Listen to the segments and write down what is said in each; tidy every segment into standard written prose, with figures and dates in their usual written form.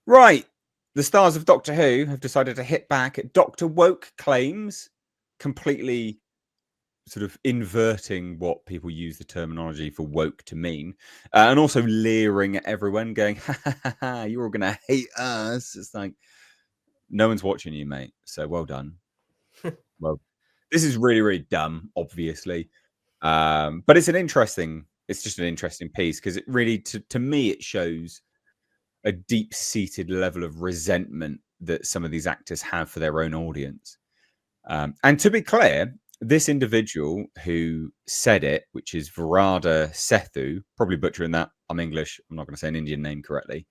Right. The stars of Doctor Who have decided to hit back at Dr. Woke claims, completely sort of inverting what people use the terminology for woke to mean, and also leering at everyone, going, ha, ha, ha, ha, you're all going to hate us. It's like, no one's watching you, mate. So well done. Well, this is really, really dumb, obviously. But it's just an interesting piece because it really, to me, it shows a deep-seated level of resentment that some of these actors have for their own audience. And to be clear, this individual who said it, which is Varada Sethu, probably butchering that. I'm English. I'm not going to say an Indian name correctly.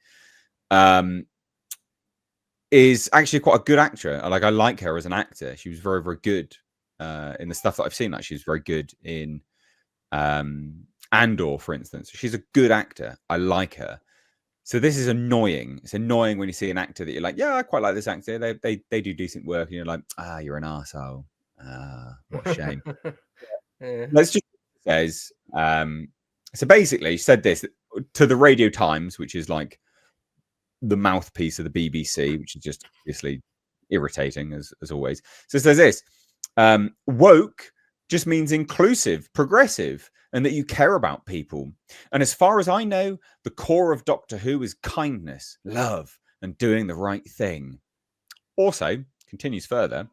Is actually quite a good actor. I like her as an actor. She was very, very good in the stuff that I've seen. Like, she's very good in Andor, for instance. She's a good actor. I like her. So this is annoying. It's annoying when you see an actor that you're like, yeah, I quite like this actor. They do decent work, and you're like, you're an arsehole. What a shame. Let's just says. So basically, she said this to the Radio Times, which is like the mouthpiece of the BBC, which is just obviously irritating as always. So it says this: woke just means inclusive, progressive, and that you care about people. And as far as I know, the core of Doctor Who is kindness, love, and doing the right thing. Also, continues further,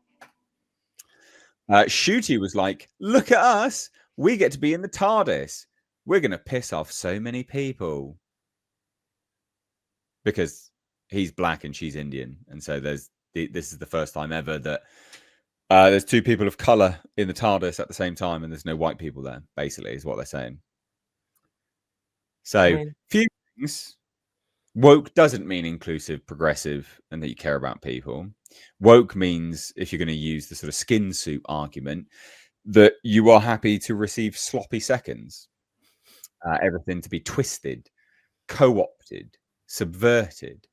Shooty was like, look at us. We get to be in the TARDIS. We're going to piss off so many people. Because he's black and she's Indian. And so this is the first time ever that there's two people of color in the TARDIS at the same time, and there's no white people there, basically, is what they're saying. So, few things. Woke doesn't mean inclusive, progressive, and that you care about people. Woke means, if you're going to use the sort of skin suit argument, that you are happy to receive sloppy seconds, everything to be twisted, co-opted, subverted,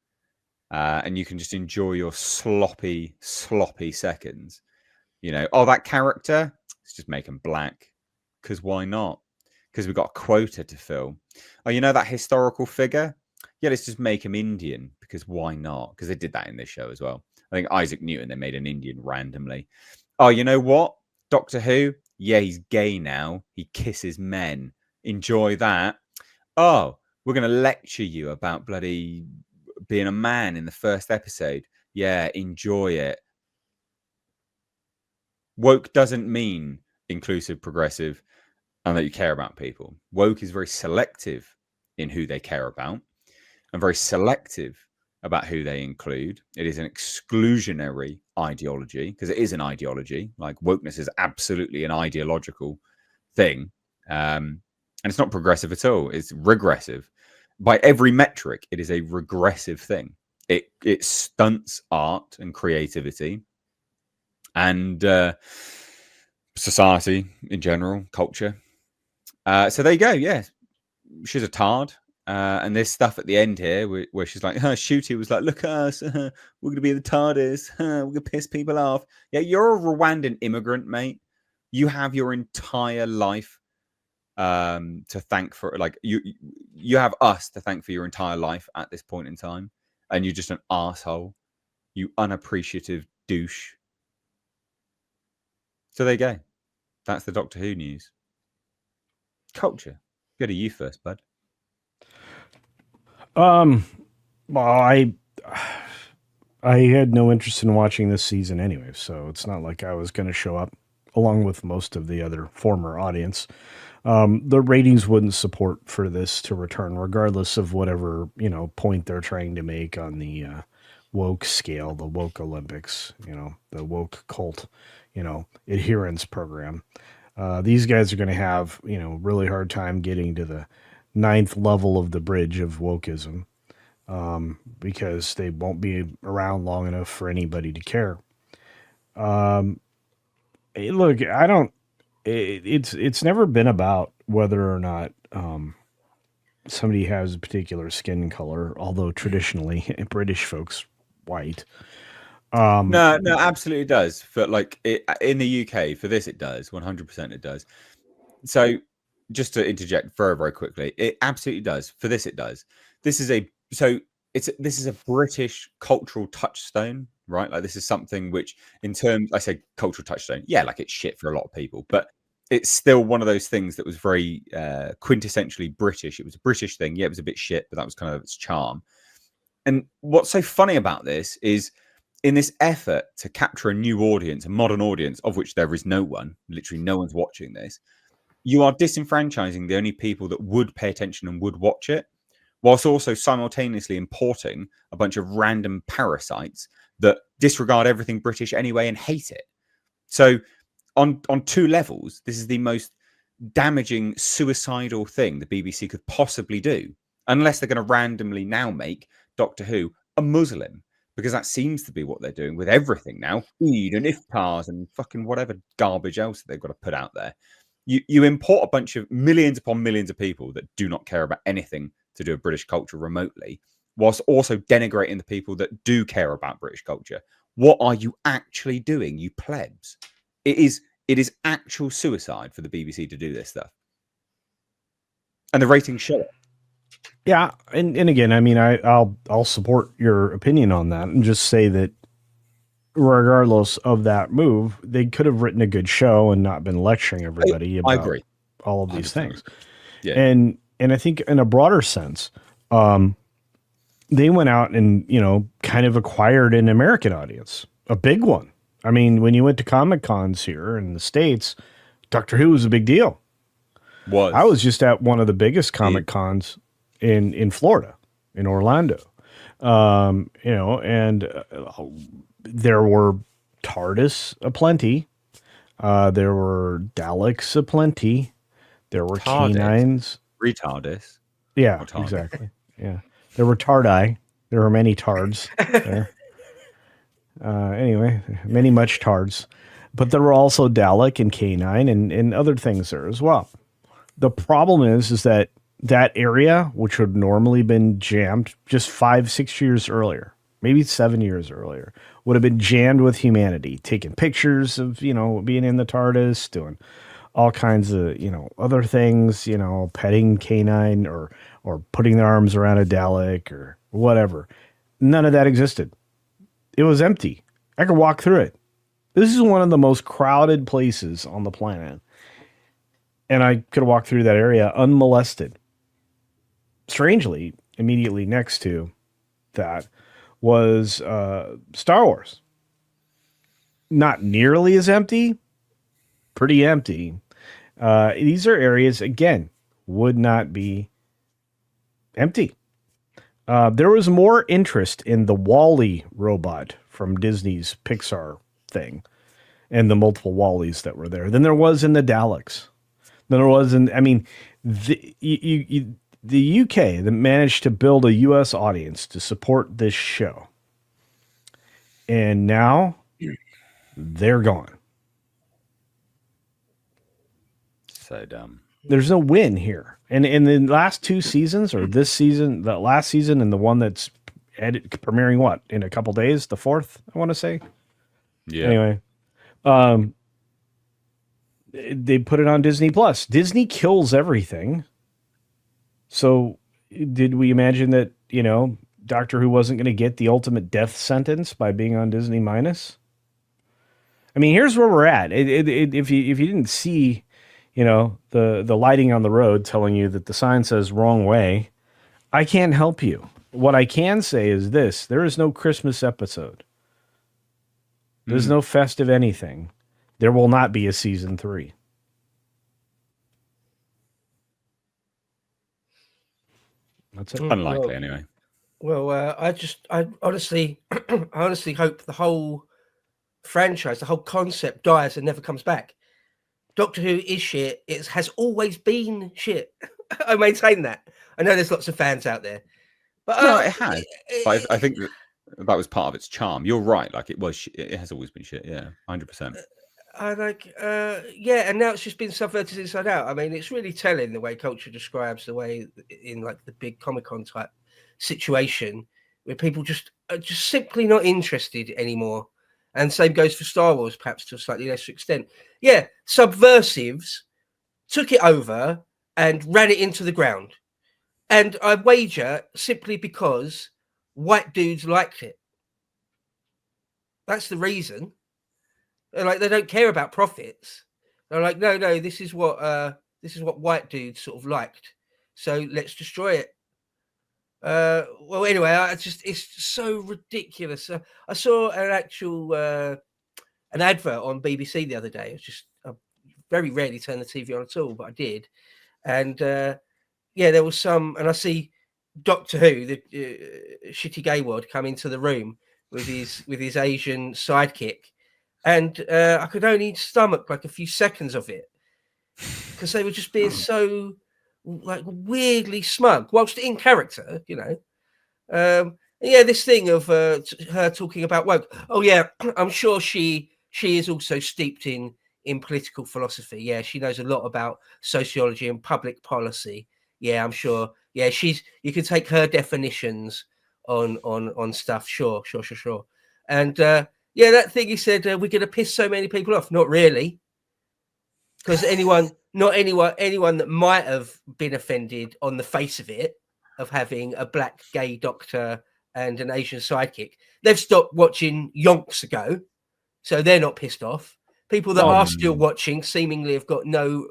and you can just enjoy your sloppy seconds. You know, that character, let's just make them black, because why not? Because we've got a quota to fill. Oh, you know that historical figure? Yeah, let's just make him Indian, because why not? Because they did that in this show as well. I think Isaac Newton, they made an Indian randomly. Oh, you know what? Doctor Who? Yeah, he's gay now. He kisses men. Enjoy that. Oh, we're going to lecture you about bloody being a man in the first episode. Yeah, enjoy it. Woke doesn't mean inclusive, progressive, and that you care about people. Woke is very selective in who they care about and very selective about who they include. It is an exclusionary ideology, because it is an ideology. Like, wokeness is absolutely an ideological thing. And it's not progressive at all. It's regressive. By every metric, it is a regressive thing. It stunts art and creativity and society in general, culture. So there you go. Yeah, she's a tard. And there's stuff at the end here where she's like, Shooty was like, look at us. We're going to be the TARDIS. We're going to piss people off. Yeah, you're a Rwandan immigrant, mate. You have your entire life to thank for. Like, you have us to thank for your entire life at this point in time. And you're just an asshole. You unappreciative douche. So there you go. That's the Doctor Who news. Culture. Go to you first, bud. Well, I had no interest in watching this season anyway, so it's not like I was going to show up along with most of the other former audience. The ratings wouldn't support for this to return, regardless of whatever point they're trying to make on the woke scale, the woke Olympics, the woke cult, adherence program. These guys are going to have really hard time getting to the ninth level of the bridge of wokeism, because they won't be around long enough for anybody to care. Look, I don't. It's never been about whether or not somebody has a particular skin color, although traditionally British folks white. No, absolutely does. But like in the UK, for this, it does 100%. It does. So just to interject very, very quickly, it absolutely does. For this, it does. This is this is a British cultural touchstone, right? Like this is something which, in terms, I say cultural touchstone, yeah, like it's shit for a lot of people, but it's still one of those things that was very quintessentially British. It was a British thing. Yeah, it was a bit shit, but that was kind of its charm. And what's so funny about this is, in this effort to capture a new audience, a modern audience, of which there is no one, literally no one's watching this, you are disenfranchising the only people that would pay attention and would watch it, whilst also simultaneously importing a bunch of random parasites that disregard everything British anyway and hate it. So on two levels, this is the most damaging, suicidal thing the BBC could possibly do, unless they're going to randomly now make Doctor Who a Muslim, because that seems to be what they're doing with everything now. Eid and iftars and fucking whatever garbage else that they've got to put out there. You import a bunch of millions upon millions of people that do not care about anything to do with British culture remotely, whilst also denigrating the people that do care about British culture. What are you actually doing, you plebs? It is actual suicide for the BBC to do this stuff. And the ratings show it. Yeah, and again, I mean, I'll support your opinion on that and just say that regardless of that move, they could have written a good show and not been lecturing everybody about agree. all of these 100%. things. Yeah. And I think in a broader sense, they went out and, kind of acquired an American audience, a big one. I mean, when you went to Comic Cons here in the States, Doctor Who was a big deal. I was just at one of the biggest Comic Cons in Florida, in Orlando. And there were TARDIS aplenty. There were Daleks aplenty. There were TARDIS. canines. Retardis. Yeah, exactly. Yeah. There were Tardi. There were many Tards there. Anyway, many much Tards. But there were also Dalek and Canine and other things there as well. The problem is that area, which would normally been jammed just 5-6 years earlier, maybe 7 years earlier, would have been jammed with humanity, taking pictures of, being in the TARDIS, doing all kinds of, other things, petting Canine or putting their arms around a Dalek or whatever. None of that existed. It was empty. I could walk through it. This is one of the most crowded places on the planet. And I could have walked through that area unmolested. Strangely, immediately next to that was Star Wars. Not nearly as empty, pretty empty. These are areas, again, would not be empty. There was more interest in the Wall-E robot from Disney's Pixar thing and the multiple Wall-Es that were there than there was in the Daleks. Than there was in, the UK that managed to build a US audience to support this show. And now they're gone. So dumb. There's no win here. And in the last 2 seasons, or this season, the last season, and the one that's premiering what in a couple days, the 4th, I want to say. Yeah. Anyway, they put it on Disney Plus. Disney kills everything. So did we imagine that, Doctor Who wasn't going to get the ultimate death sentence by being on Disney minus? I mean, here's where we're at. If you didn't see, the lighting on the road telling you that the sign says wrong way, I can't help you. What I can say is this: there is no Christmas episode. There's no festive anything. There will not be a season 3. That's it. Unlikely, anyway. Well, I honestly hope the whole franchise, the whole concept dies and never comes back. Doctor Who is shit. It has always been shit. I maintain that. I know there's lots of fans out there, but no, it has. But I think that was part of its charm. You're right. Like it was. It has always been shit. Yeah, 100%. And now it's just been subverted inside out. I mean, it's really telling the way culture describes the way in like the big Comic-Con type situation where people just are just simply not interested anymore. And same goes for Star Wars, perhaps to a slightly lesser extent. Yeah, subversives took it over and ran it into the ground. And I wager simply because white dudes liked it. That's the reason. They're like, they don't care about profits. They're like, no, this is what white dudes sort of liked. So let's destroy it. Well, anyway, it's so ridiculous. I saw an actual an advert on BBC the other day. It's just I very rarely turn the TV on at all, but I did, and yeah, there was some, and I see Doctor Who, the shitty gay wad, come into the room with his Asian sidekick, and I could only stomach like a few seconds of it because they were just being so like weirdly smug, whilst in character, you know. Yeah, this thing of her talking about woke. Oh yeah, I'm sure she is also steeped in political philosophy. Yeah, she knows a lot about sociology and public policy. Yeah, I'm sure. Yeah, you can take her definitions on stuff. Sure. And yeah, that thing he said, we're going to piss so many people off. Not really, because anyone that might have been offended on the face of it, of having a black gay doctor and an Asian sidekick, they've stopped watching yonks ago, so they're not pissed off. People that are still watching seemingly have got no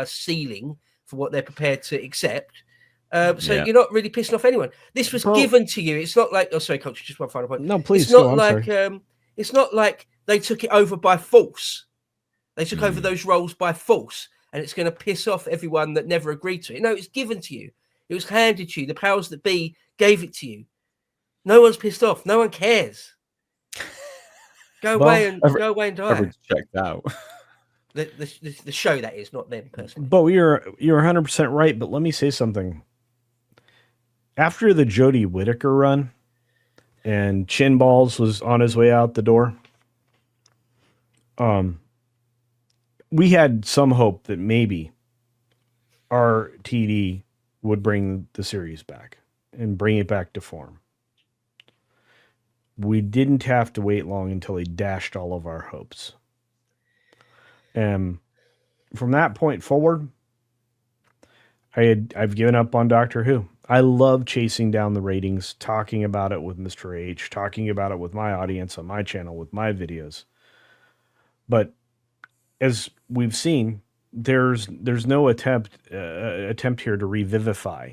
ceiling for what they're prepared to accept. So you're not really pissing off anyone. This was given to you. It's not like, oh, sorry, Culture, just one final point. No, please. It's not like it's not like they took it over by force. They took over those roles by force, and it's going to piss off everyone that never agreed to it. No, it's given to you. It was handed to you. The powers that be gave it to you. No one's pissed off. No one cares. Go away and die. Everyone's checked out. The show, that is, not them personally. But you're 100% right. But let me say something. After the Jodie Whittaker run, and Chin Balls was on his way out the door, we had some hope that maybe RTD would bring the series back and bring it back to form. We didn't have to wait long until he dashed all of our hopes. And from that point forward, I've given up on Doctor Who. I love chasing down the ratings, talking about it with Mr. H, talking about it with my audience on my channel, with my videos. But as we've seen, there's no attempt here to revivify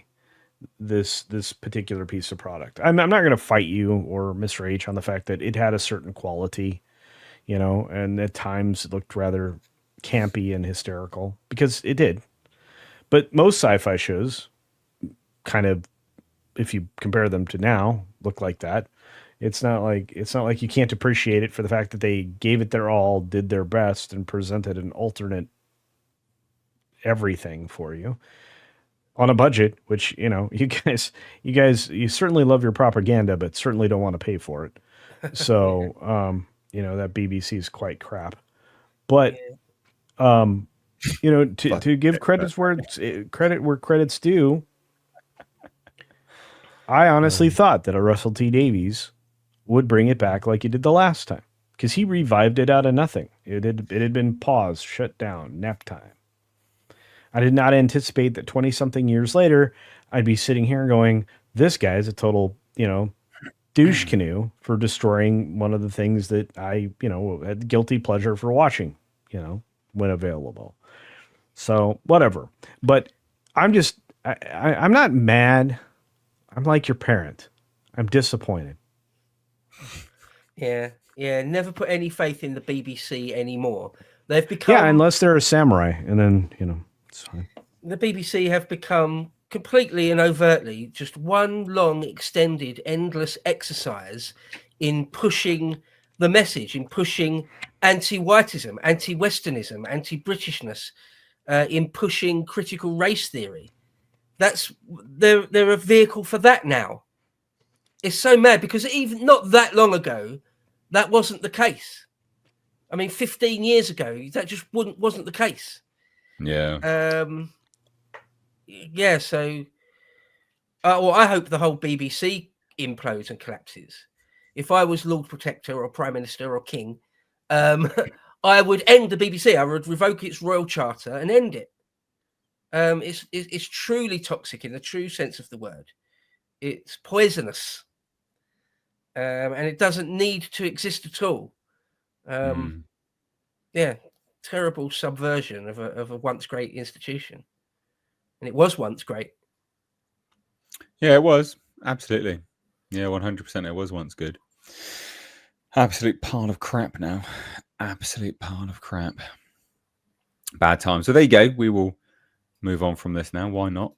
this particular piece of product. I'm not going to fight you or Mr. H on the fact that it had a certain quality, you know, and at times it looked rather campy and hysterical, because it did. But most sci-fi shows kind of, if you compare them to now, look like that. It's not like you can't appreciate it for the fact that they gave it their all, did their best, and presented an alternate everything for you on a budget, which, you know, you guys certainly love your propaganda, but certainly don't want to pay for it. So, you know, that BBC is quite crap. But, you know, to give credits where credit's due, I honestly thought that a Russell T Davies would bring it back like he did the last time, because he revived it out of nothing. It had been paused, shut down, nap time. I did not anticipate that 20-something years later, I'd be sitting here going, this guy is a total, you know, douche canoe for destroying one of the things that I, you know, had guilty pleasure for watching, you know, when available. So whatever. But I'm not mad. I'm like your parent. I'm disappointed. Yeah. Never put any faith in the BBC anymore. They've become, unless they're a samurai, and then, you know, it's fine. The BBC have become completely and overtly just one long, extended, endless exercise in pushing the message, in pushing anti-whiteism, anti-Westernism, anti-Britishness, in pushing critical race theory. They're a vehicle for that now. It's so mad, because even not that long ago, that wasn't the case. I mean, 15 years ago, that just wasn't the case. Yeah. Yeah. So, well, I hope the whole BBC implodes and collapses. If I was Lord Protector or Prime Minister or King, I would end the BBC. I would revoke its royal charter and end it. It's truly toxic in the true sense of the word. It's poisonous. and it doesn't need to exist at all. Yeah, terrible subversion of a once great institution, and it was once great. Yeah, it was absolutely. Yeah, 100%. It was once good. Absolute pile of crap now. Absolute pile of crap. Bad time. So there you go. We will move on from this now. Why not?